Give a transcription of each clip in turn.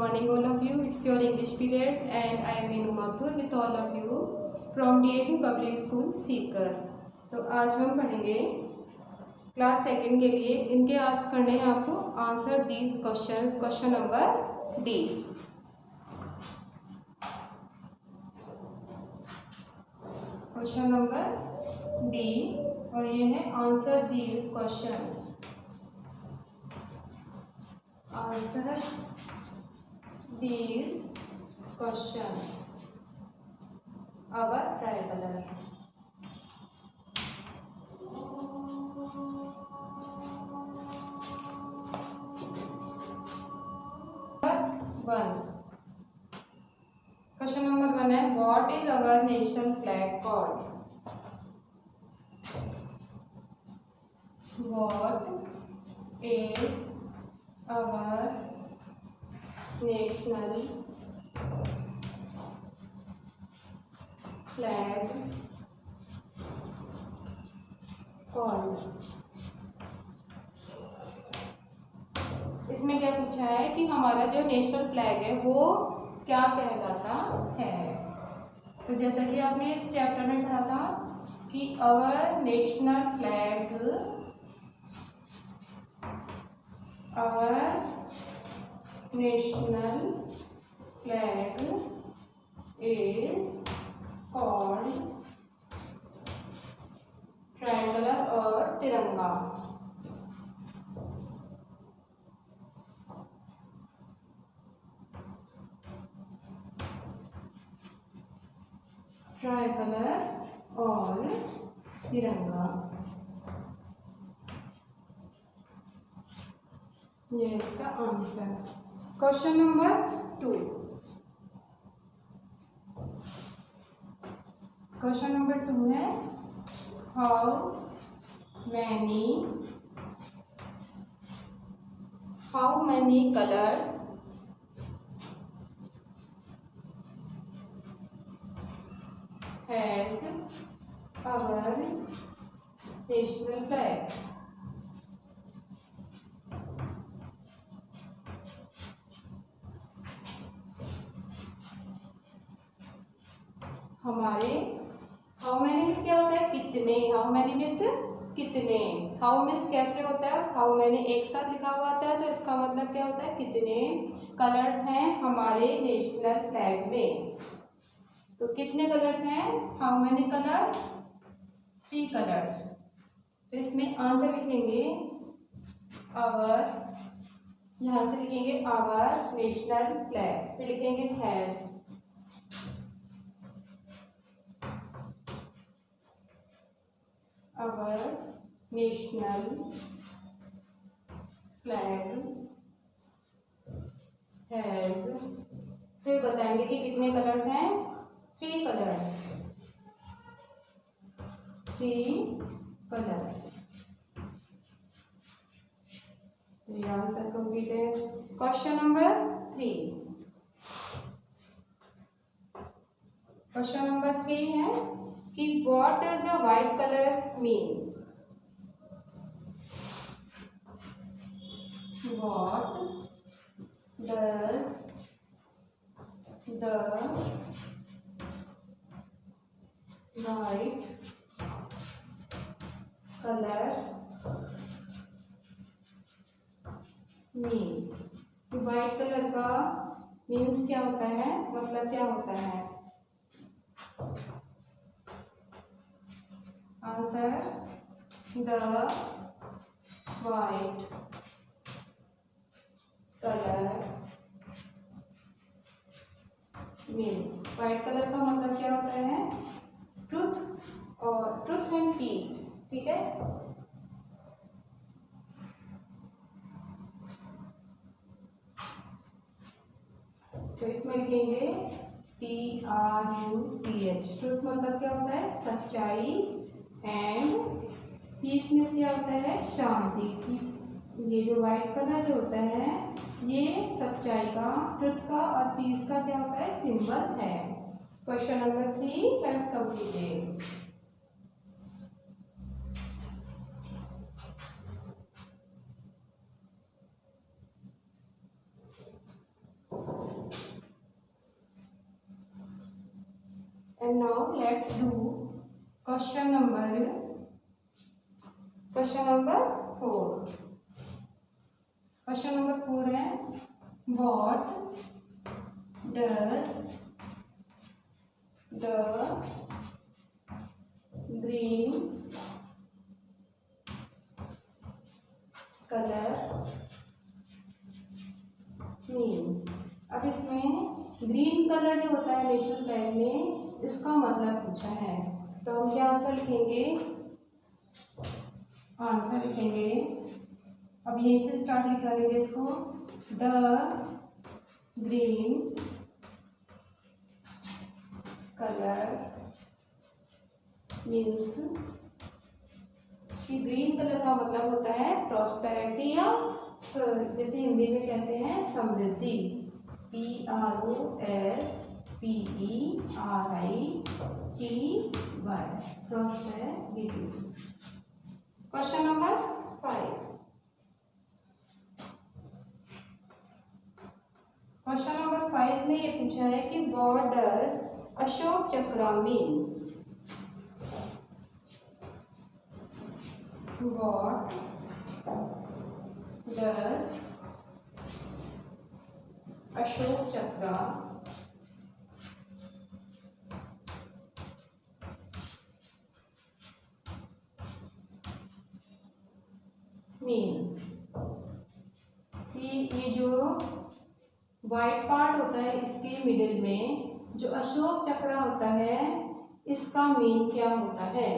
morning all of you. It's your English period and I am Meenu Mathur with all of you from DAV Public School Sikar. तो आज हम पढ़ेंगे class second के लिए। इनके ask करने हैं आपको answer these questions. Question number D. Question number D और ये है answer these questions. Answer these questions. Our tricolor. One. Question number one है what is our nation flag called? What is our national flag called? इसमें क्या पूछा है कि हमारा जो नेशनल फ्लैग है वो क्या कहलाता है। तो जैसा कि आपने इस चैप्टर में पढ़ा था कि our national flag is called triangular और तिरंगा। ट्रायंगुलर और तिरंगा, ये इसका answer. Question number two. Question number two है how many colours has our national flag? हमारे हाउ मैनी मीन्स क्या होता है कितने। हाउ मैनी मीन्स कितने। हाउ मीन्स कैसे होता है, हाउ मैनी एक साथ लिखा हुआ आता है तो इसका मतलब क्या होता है कितने कलर्स हैं हमारे नेशनल फ्लैग में। तो कितने कलर्स हैं, हाउ मैनी कलर्स, 3 कलर्स। तो इसमें आंसर लिखेंगे आवर, यहाँ से लिखेंगे आवर नेशनल फ्लैग, फिर लिखेंगे has. Our national flag has, फिर बताएंगे कि कितने कलर्स हैं, 3 कलर्स। 3 कलर्स। ये आंसर कंप्लीट है। Question number 3। क्वेश्चन नंबर 3 है कि what does the white color mean? What does the white color mean? White colour का मीन्स क्या होता है, मतलब क्या होता है। Answer the white colour means, white colour का मतलब क्या होता है ट्रुथ और ट्रुथ एंड पीस। ठीक है, तो इसमें लिखेंगे TRUTH। ट्रुथ मतलब क्या होता है सच्चाई, एंड पीस में क्या होता है शांति की। ये जो व्हाइट कलर जो होता है ये सच्चाई का, ट्रुथ का और पीस का क्या होता है सिंबल है। Question number 3 has completed. And now let's do question number 4. Question number 4 है, what does the green color mean? अब इसमें ग्रीन कलर जो होता है नेशनल फ्लैग में, इसका मतलब पूछा है, तो हम क्या आंसर लिखेंगे? अब यहीं से स्टार्ट लिखेंगे इसको, द ग्रीन कलर मीन्स कि ग्रीन कलर का मतलब होता है प्रॉस्पेरिटी या जैसे हिंदी में कहते हैं समृद्धि, PROSPERITY, prosperity. Question number 5। Question number 5 में ये पूछा है कि व्हाट डज अशोक चक्र mean? What does Ashok Chakra mean? ये जो वाइट पार्ट होता है इसके मिडिल में जो अशोक चक्र होता है, इसका मीन क्या होता है?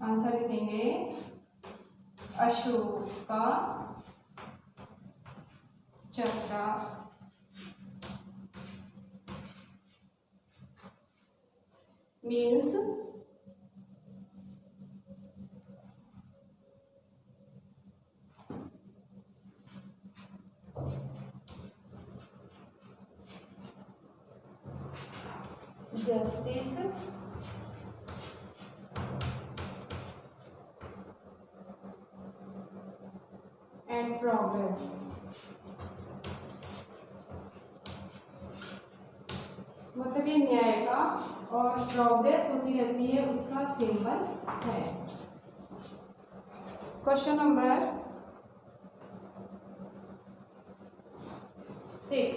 आंसर लिखेंगे, अशोक का चक्र मीन्स जस्टिस एंड प्रोग्रेस। मतलब ये न्याय का और प्रोग्रेस होती रहती है उसका सिंबल है। Question number 6।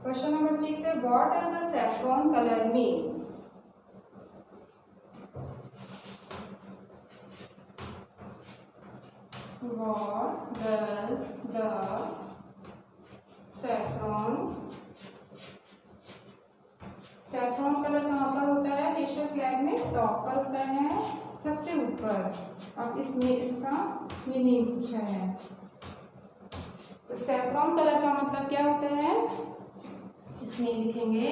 क्वेश्चन नंबर 6 है, what does the saffron colour mean? What does the saffron colour कहाँ पर होता है नेशनल फ्लैग में? टॉप पर होता है, सबसे ऊपर। अब इसमें इसका मीनिंग पूछा है, तो सैफ्रॉन कलर का मतलब क्या होता है? इसमें लिखेंगे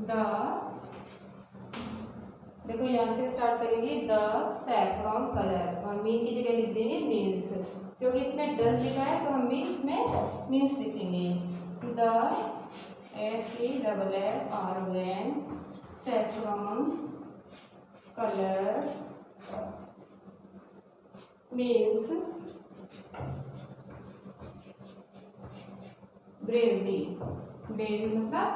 द, देखो यहाँ से स्टार्ट करेंगे, द सैफ्रॉन कलर, और मीन की जगह लिख देंगे मीन्स, क्योंकि इसमें डज लिखा है तो हम भी इसमें मीन्स लिखेंगे। The SEFFRON saffron colour means bravery. Bravery मतलब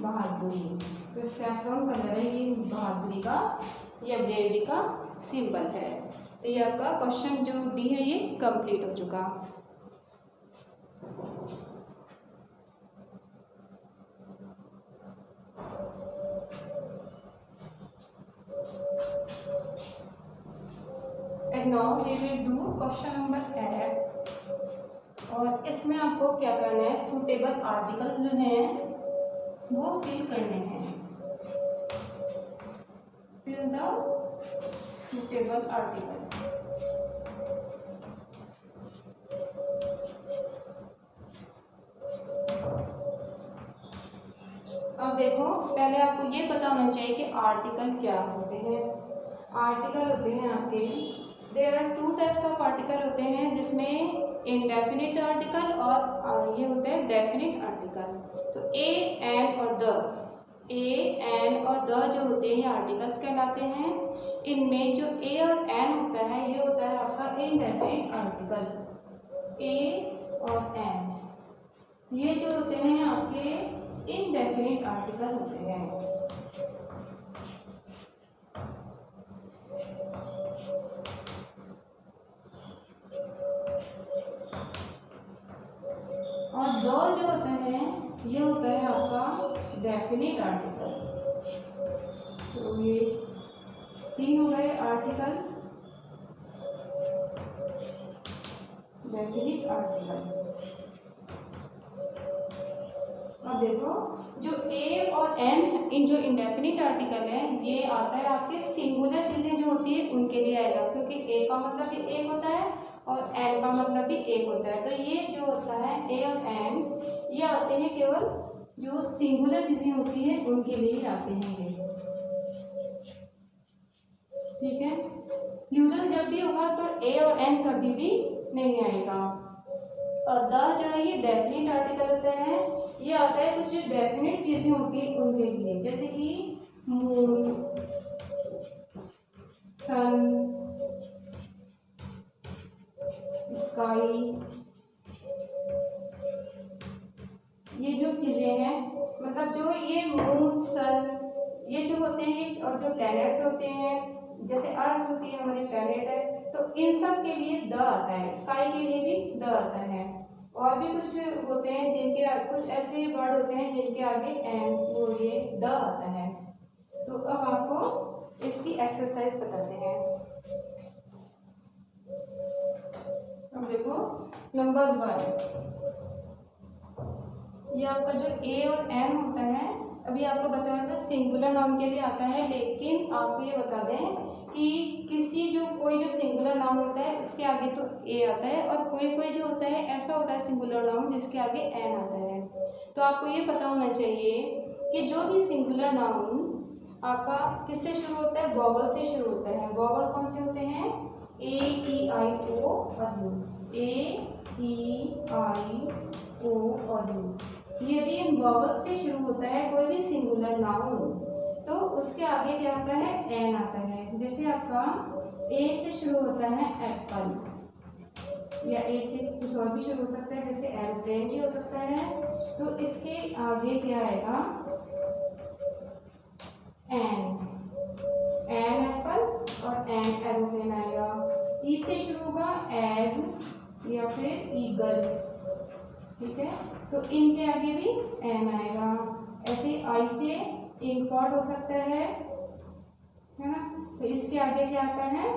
बहादुरी, तो सैफ्रॉन कलर है ये बहादुरी का या ब्रेवरी का सिंबल है। तो ये आपका क्वेश्चन जो डी है ये कंप्लीट हो चुका। And now we will do question number 8, और इसमें आपको क्या करना है, सूटेबल आर्टिकल्स जो हैं वो फिल करने हैं। Fill the suitable article. अब देखो, पहले आपको ये पता होना चाहिए कि आर्टिकल क्या होते हैं। आर्टिकल होते हैं आपके, there are 2 types of article होते हैं, जिसमें इनडेफिनिट आर्टिकल और ये होता है डेफिनिट आर्टिकल। तो ए, एन और द, ए, एन और द जो होते हैं ये आर्टिकल्स कहलाते हैं। इनमें जो ए और एन होता है ये होता है आपका इनडेफिनिट आर्टिकल। ए और एन ये जो होते हैं आपके इनडेफिनिट आर्टिकल होते हैं। और दो जो होते हैं ये होता है आपका डेफिनिट आर्टिकल। तो ये 3 हो गए आर्टिकल, डेफिनिट आर्टिकल। अब देखो जो ए और एन इन जो इंडेफिनिट आर्टिकल है ये आता है आपके सिंगुलर चीजें जो होती है उनके लिए आएगा, क्योंकि ए का मतलब भी एक होता है और एन का मतलब भी एक होता है। तो ये जो होता है ए और एन ये आते हैं केवल जो सिंगुलर चीजें होती है उनके लिए आते हैं ये, ठीक है। प्लूरल जब भी होगा तो ए और एन कभी भी नहीं आएगा। और द जो है ये डेफिनिट आर्टिकल होता है, ये आता है कुछ डेफिनिट चीजें होती है उनके लिए, जैसे कि मून, सन, स्काई, ये जो चीजें हैं मतलब जो ये मून सन ये जो होते हैं ये और जो प्लैनेट्स होते हैं जैसे अर्थ होती है हमारी प्लैनेट है, तो इन सब के लिए द आता है। स्काई के लिए भी द आता है। और भी कुछ होते हैं जिनके कुछ ऐसे वर्ड होते हैं जिनके आगे एन वो ये द आता है। तो अब आपको इसकी एक्सरसाइज बताते हैं। अब देखो नंबर 1, ये आपका जो ए और एन होता है अभी आपको बताया था सिंगुलर नाउन के लिए आता है, लेकिन आपको ये बता दें कि किसी जो कोई जो सिंगुलर नाउन होता है उसके आगे तो ए आता है और कोई कोई जो होता है ऐसा होता है सिंगुलर नाउन जिसके आगे एन आता है। तो आपको ये पता होना चाहिए कि जो भी सिंगुलर नाउन आपका किससे शुरू होता है, वॉवल से शुरू होता है। वॉवल कौन से होते हैं, ए ई आई ओ और यू, ए ई आई ओ और यू। यदि इन वॉवल से शुरू होता है कोई भी सिंगुलर नाउन तो उसके आगे क्या आता है, एन आता है। जैसे आपका ए से शुरू होता है एप्पल, या ए से कुछ और भी शुरू हो सकता है जैसे एरोप्लेन भी हो सकता है, तो इसके आगे क्या आएगा, एन, एन एप्पल और एन एरोप्लेन आएगा। ई से शुरू होगा एग या फिर ईगल, ठीक है, तो इनके आगे भी एन आएगा। ऐसे आई से इंकपॉट हो सकता है ना, तो इसके आगे क्या आता है,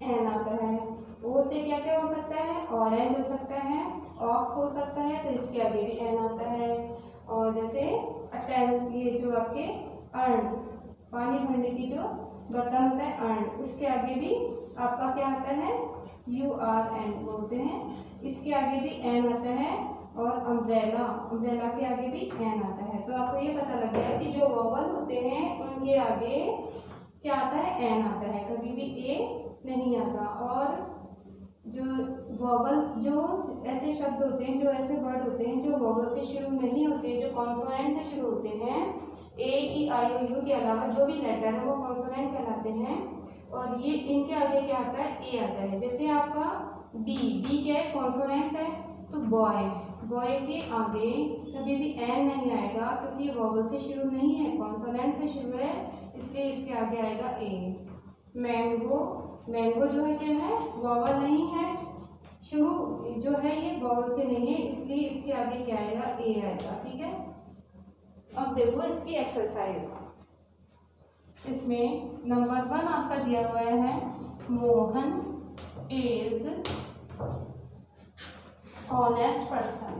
एन आता है। ओ से क्या क्या हो सकता है, ऑरेंज हो सकता है, ऑक्स हो सकता है, तो इसके आगे भी एन आता है। और जैसे अटेन, ये जो आपके अर्न, पानी भरने की जो बर्तन होता है अर्न, उसके आगे भी आपका क्या आता है, यू आर एन बोलते हैं, इसके आगे भी एन आता है। और अम्ब्रेला, अम्ब्रेला के आगे भी एन आता है। तो आपको ये पता लग गया कि जो वॉवल होते हैं उनके आगे क्या आता है, एन आता है, कभी भी ए नहीं आता। और जो वॉवल्स, जो ऐसे शब्द होते हैं, जो ऐसे वर्ड होते हैं जो वॉवल से शुरू नहीं होते, जो कॉन्सोनेंट से शुरू होते हैं, ए ई आई ओ यू के अलावा जो भी लेटर है वो कॉन्सोनेंट कहलाते हैं। और ये इनके आगे क्या आता है, ए आता है। जैसे आपका बी, बी क्या है, कॉन्सोनेंट है, तो बॉय, बॉय के आगे कभी भी एन नहीं आएगा क्योंकि ये वॉवल से शुरू नहीं है, कॉन्सोनेंट से शुरू है, इसलिए इसके आगे आएगा ए। मैंगो, मैंगो जो है क्या है, वॉवल नहीं है, शुरू जो है ये वॉवल से नहीं है, इसलिए इसके आगे क्या आएगा, ए आएगा, ठीक है। अब देखो इसकी एक्सरसाइज, इसमें नंबर 1 आपका दिया हुआ है, मोहन इज ऑनेस्ट पर्सन।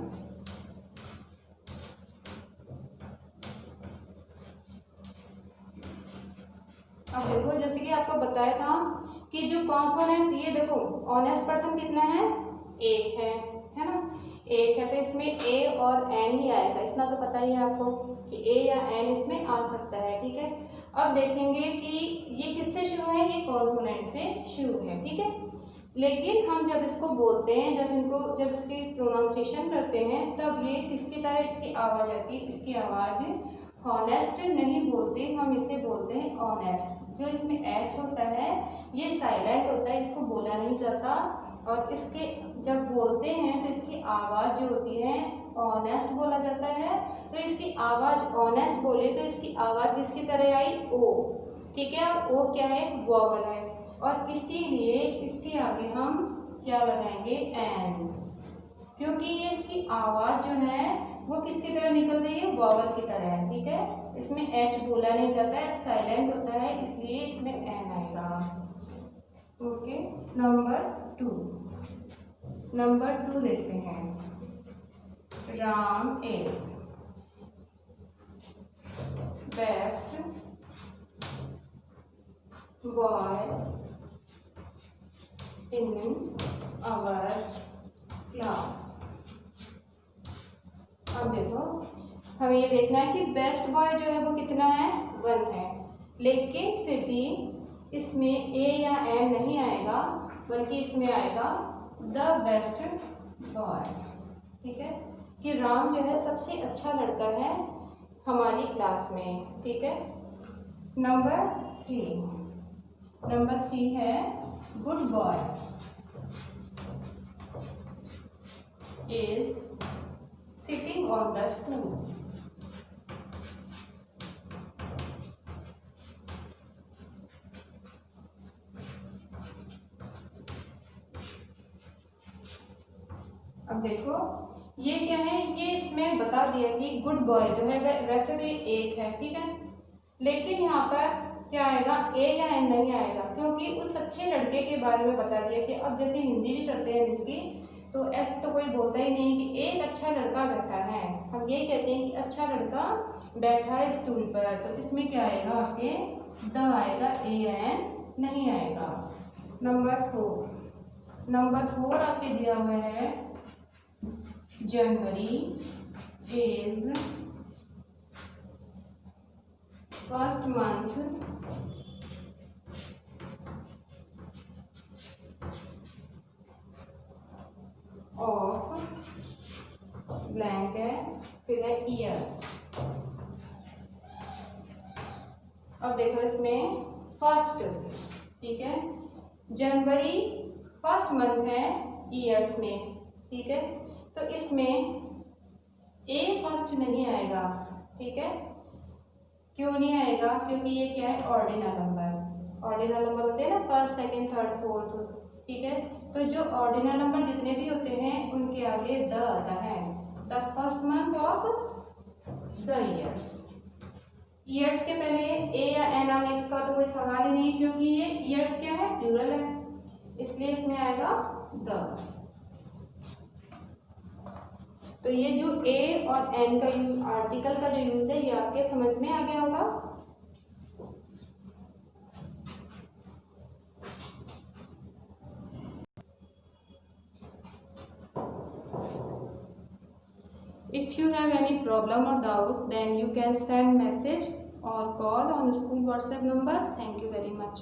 अब देखो जैसे कि आपको बताया था कि जो कॉन्सोनेंट, ये देखो ऑनेस्ट पर्सन कितना है, एक है ना, एक है, तो इसमें ए और एन ही आएगा, इतना तो पता ही है आपको कि ए या एन इसमें आ सकता है, ठीक है। अब देखेंगे कि ये किससे शुरू है, ये कॉन्सोनेंट से शुरू है, ठीक है। लेकिन हम जब इसको बोलते हैं, जब इसकी प्रोनाउंसिएशन करते हैं, तब ये किसकी तरह इसकी आवाज़ आती है, इसकी आवाज़ हॉनेस्ट नहीं बोलते, हम इसे बोलते हैं ऑनेस्ट। जो इसमें एच होता है ये साइलेंट होता है, इसको बोला नहीं जाता, और इसके जब बोलते हैं तो इसकी आवाज़ जो होती है ऑनेस्ट बोला जाता है। तो इसकी आवाज़ ऑनेस्ट बोले तो इसकी आवाज़ किसकी तरह आई? ओ। ठीक है, और ओ क्या है? वॉवल है, और इसीलिए इसके आगे हम क्या लगाएंगे? एन, क्योंकि ये इसकी आवाज़ जो है वो किसकी तरह निकल रही है? वॉवल की तरह है। ठीक है, इसमें एच बोला नहीं जाता है, साइलेंट होता है, इसलिए इसमें एन आएगा। ओके, नंबर टू देखते हैं। Ram is best boy in our class. अब देखो, हमें ये देखना है कि बेस्ट बॉय जो है वो कितना है? 1 है, लेकिन फिर भी इसमें ए या एन नहीं आएगा, बल्कि इसमें आएगा द बेस्ट बॉय। ठीक है, कि राम जो है सबसे अच्छा लड़का है हमारी क्लास में। ठीक है, नंबर थ्री है good boy is sitting on the stool. अब देखो ये क्या है? ये इसमें बता दिया कि गुड बॉय जो है वैसे तो ये एक है, ठीक है, लेकिन यहाँ पर क्या आएगा? ए या एन नहीं आएगा, क्योंकि उस अच्छे लड़के के बारे में बता दिया कि अब जैसे हिंदी भी करते हैं इसकी, तो ऐसे तो कोई बोलता ही नहीं कि एक अच्छा लड़का बैठा है, हम ये कहते हैं कि अच्छा लड़का बैठा है स्टूल पर। तो इसमें क्या आएगा? आपके द आएगा, ए या एन नहीं आएगा। नंबर फोर आपके दिया हुआ है जनवरी is first month of blank है, फिर है ईयर्स। अब देखो इसमें फर्स्ट, ठीक है, जनवरी फर्स्ट मंथ है ईयर्स में। ठीक है, तो इसमें ए फर्स्ट नहीं आएगा। ठीक है, क्यों नहीं आएगा? क्योंकि ये क्या है? ऑर्डिनल नंबर होते हैं ना, फर्स्ट, सेकंड, थर्ड, फोर्थ। ठीक है, तो जो ऑर्डिनल नंबर जितने भी होते हैं उनके आगे द आता है, the first month of the years. Years के पहले ए या एन आने का तो कोई सवाल ही नहीं, क्योंकि ये ईयर्स क्या है? प्लूरल है, इसलिए इसमें आएगा द। तो ये जो ए और एन का यूज, आर्टिकल का जो यूज है, ये आपके समझ में आ गया होगा। If you have any problem or doubt, then you can send message or call on school WhatsApp number. Thank you very much.